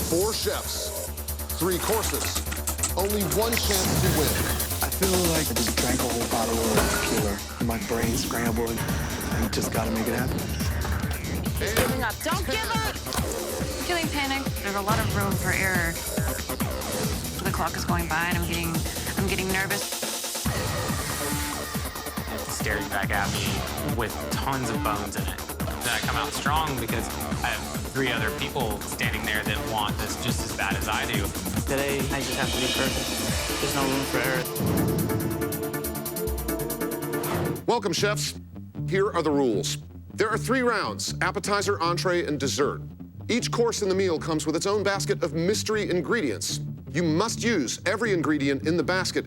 4 chefs, 3 courses, only 1 chance to win. I feel like I just drank a whole bottle of tequila. My brain scrambled. You just gotta make it happen. Giving up. Don't give up! Feeling panic. There's a lot of room for error. The clock is going by and I'm getting nervous. Staring back at me with tons of bones in it. Then I come out strong because I have 3 other people standing there that want this just as bad as I do. Today, I just have to be perfect. There's no room for error. Welcome, chefs. Here are the rules. There are 3 rounds: appetizer, entree, and dessert. Each course in the meal comes with its own basket of mystery ingredients. You must use every ingredient in the basket.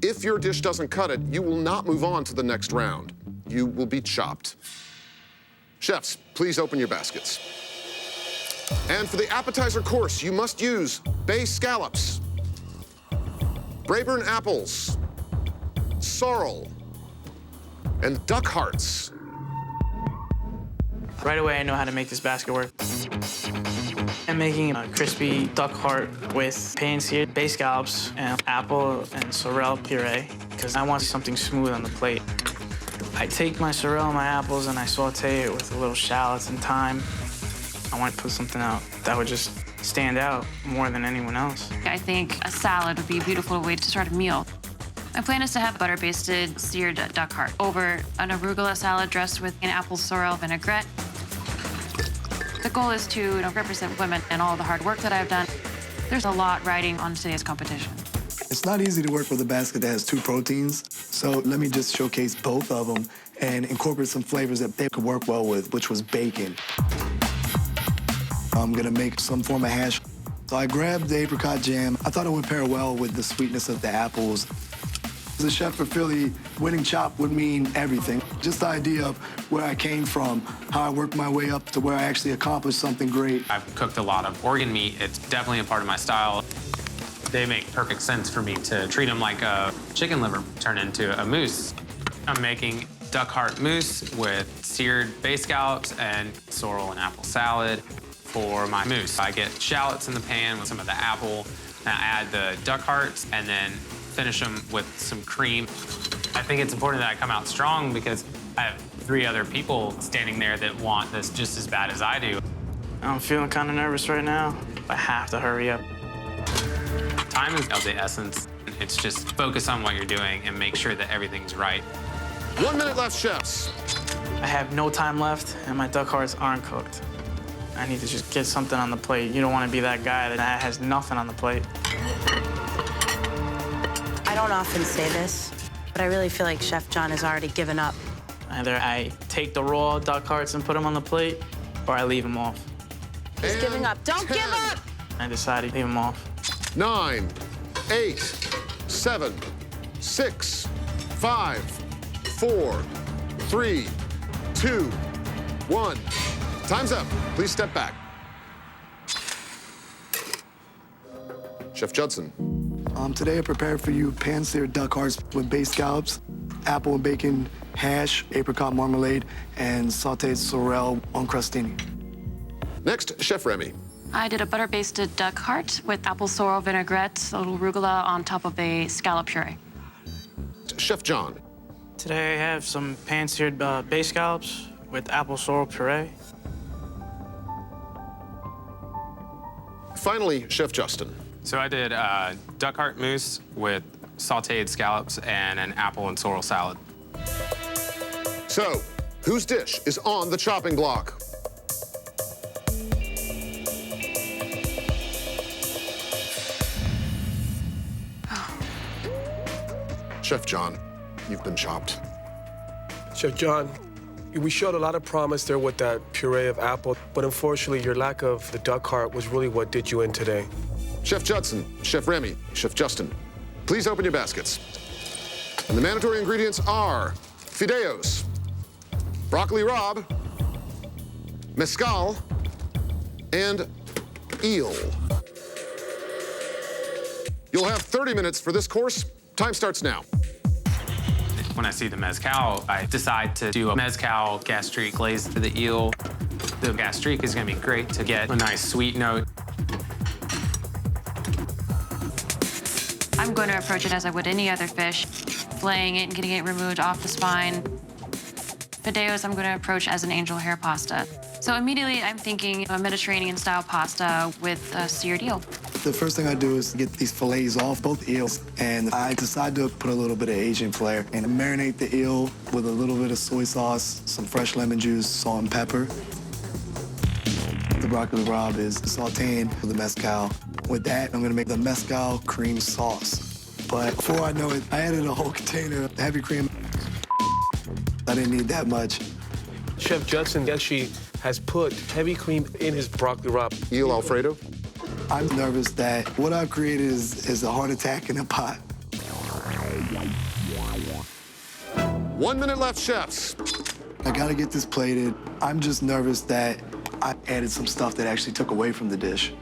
If your dish doesn't cut it, you will not move on to the next round. You will be chopped. Chefs, please open your baskets. And for the appetizer course, you must use bay scallops, Braeburn apples, sorrel, and duck hearts. Right away, I know how to make this basket work. I'm making a crispy duck heart with pan-seared bay scallops and apple and sorrel puree because I want something smooth on the plate. I take my sorrel and my apples and I saute it with a little shallots and thyme. I want to put something out that would just stand out more than anyone else. I think a salad would be a beautiful way to start a meal. My plan is to have butter-basted seared duck heart over an arugula salad dressed with an apple sorrel vinaigrette. The goal is to represent women and all the hard work that I've done. There's a lot riding on today's competition. It's not easy to work with a basket that has 2 proteins, so let me just showcase both of them and incorporate some flavors that they could work well with, which was bacon. I'm gonna make some form of hash. So I grabbed the apricot jam. I thought it would pair well with the sweetness of the apples. As a chef for Philly, winning chop would mean everything. Just the idea of where I came from, how I worked my way up to where I actually accomplished something great. I've cooked a lot of organ meat. It's definitely a part of my style. They make perfect sense for me to treat them like a chicken liver turned into a mousse. I'm making duck heart mousse with seared bay scallops and sorrel and apple salad for my mousse. I get shallots in the pan with some of the apple, and I add the duck hearts, and then finish them with some cream. I think it's important that I come out strong because I have 3 other people standing there that want this just as bad as I do. I'm feeling kind of nervous right now. I have to hurry up. Time is of the essence. It's just focus on what you're doing and make sure that everything's right. 1 minute left, chefs. I have no time left, and my duck hearts aren't cooked. I need to just get something on the plate. You don't want to be that guy that has nothing on the plate. I don't often say this, but I really feel like Chef John has already given up. Either I take the raw duck hearts and put them on the plate, or I leave them off. He's giving up. Don't 10, give up! I decided to leave them off. 9, 8, 7, 6, 5, 4, 3, 2, 1. Time's up. Please step back. Chef Judson. Today I prepared for you pan-seared duck hearts with bay scallops, apple and bacon hash, apricot marmalade, and sautéed sorrel en crostini. Next, Chef Remy. I did a butter-basted duck heart with apple sorrel vinaigrette, a little arugula on top of a scallop puree. Chef John. Today I have some pan-seared bay scallops with apple sorrel puree. Finally, Chef Justin. So I did duck heart mousse with sauteed scallops and an apple and sorrel salad. So, whose dish is on the chopping block? Chef John, you've been chopped. Chef John, we showed a lot of promise there with that puree of apple, but unfortunately, your lack of the duck heart was really what did you in today. Chef Judson, Chef Remy, Chef Justin, please open your baskets. And the mandatory ingredients are fideos, broccoli rabe, mezcal, and eel. You'll have 30 minutes for this course. Time starts now. When I see the mezcal, I decide to do a mezcal gastrique glaze for the eel. The gastrique is gonna be great to get a nice sweet note. I'm going to approach it as I would any other fish, filleting it and getting it removed off the spine. Fideos, I'm going to approach as an angel hair pasta. So immediately I'm thinking a Mediterranean-style pasta with a seared eel. The first thing I do is get these fillets off, both eels, and I decide to put a little bit of Asian flair and marinate the eel with a little bit of soy sauce, some fresh lemon juice, salt and pepper. The broccoli rabe is sauteing with the mezcal. With that, I'm gonna make the mezcal cream sauce. But before I know it, I added a whole container of heavy cream. I didn't need that much. Chef Judson actually has put heavy cream in his broccoli rabe. Eel Alfredo. I'm nervous that what I've created is a heart attack in a pot. 1 minute left, chefs. I gotta get this plated. I'm just nervous that I added some stuff that actually took away from the dish.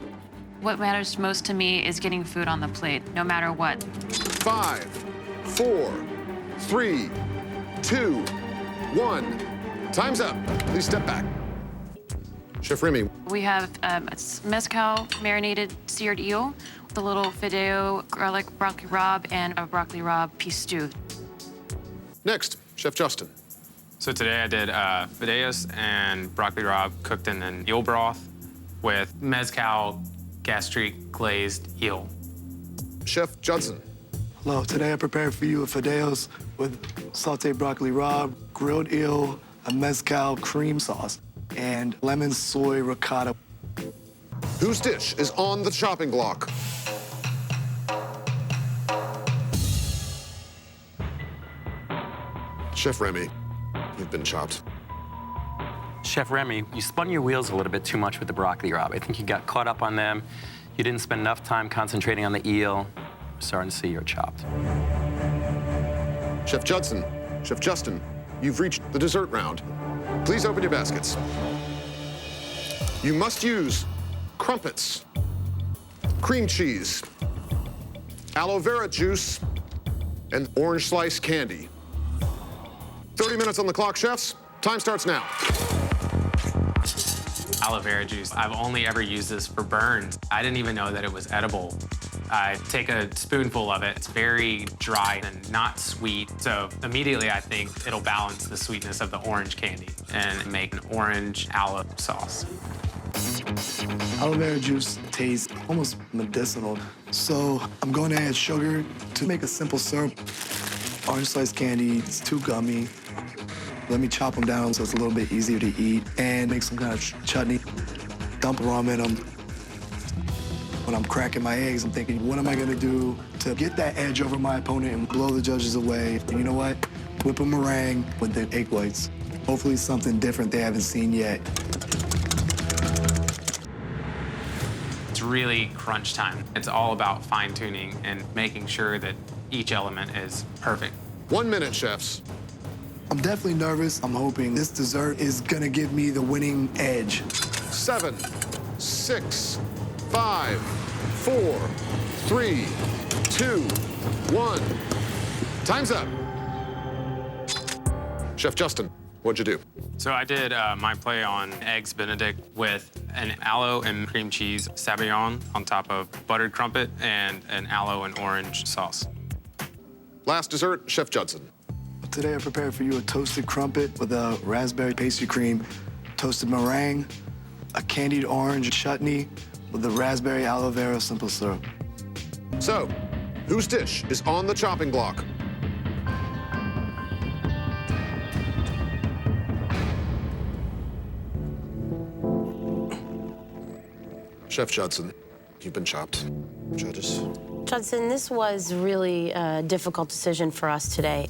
What matters most to me is getting food on the plate, no matter what. 5, 4, 3, 2, 1. Time's up. Please step back. Chef Remy. We have a mezcal marinated seared eel with a little fideo, garlic broccoli rabe, and a broccoli rabe peas stew. Next, Chef Justin. So today I did fideos and broccoli rabe cooked in an eel broth with mezcal gastrique glazed eel. Chef Judson. Hello, today I prepared for you a fideos with sauteed broccoli rabe, grilled eel, a mezcal cream sauce, and lemon soy ricotta. Whose dish is on the chopping block? Chef Remy, you've been chopped. Chef Remy, you spun your wheels a little bit too much with the broccoli rabe. I think you got caught up on them. You didn't spend enough time concentrating on the eel. I'm starting to see you're chopped. Chef Judson, Chef Justin, you've reached the dessert round. Please open your baskets. You must use crumpets, cream cheese, aloe vera juice, and orange slice candy. 30 minutes on the clock, chefs. Time starts now. Aloe vera juice. I've only ever used this for burns. I didn't even know that it was edible. I take a spoonful of it. It's very dry and not sweet. So immediately I think it'll balance the sweetness of the orange candy and make an orange aloe sauce. Aloe vera juice tastes almost medicinal. So I'm going to add sugar to make a simple syrup. Orange slice candy, it's too gummy. Let me chop them down so it's a little bit easier to eat and make some kind of chutney. Dump rum in them. When I'm cracking my eggs, I'm thinking, what am I gonna do to get that edge over my opponent and blow the judges away? And you know what? Whip a meringue with the egg whites. Hopefully something different they haven't seen yet. It's really crunch time. It's all about fine tuning and making sure that each element is perfect. 1 minute, chefs. I'm definitely nervous. I'm hoping this dessert is gonna give me the winning edge. 7, 6, 5, 4, 3, 2, 1. Time's up. Chef Justin, what'd you do? So I did my play on eggs Benedict with an aloe and cream cheese sabayon on top of buttered crumpet and an aloe and orange sauce. Last dessert, Chef Judson. Today I prepared for you a toasted crumpet with a raspberry pastry cream, toasted meringue, a candied orange chutney with the raspberry aloe vera simple syrup. So, whose dish is on the chopping block? Chef Judson, you've been chopped. Judges. Judson, this was really a difficult decision for us today.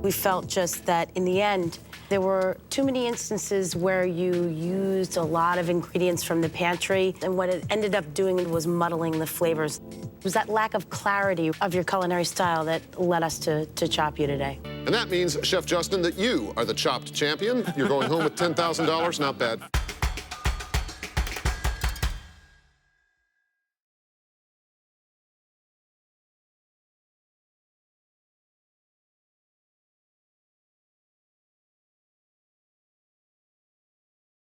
We felt just that in the end, there were too many instances where you used a lot of ingredients from the pantry, and what it ended up doing was muddling the flavors. It was that lack of clarity of your culinary style that led us to chop you today. And that means, Chef Justin, that you are the chopped champion. You're going home with $10,000, not bad.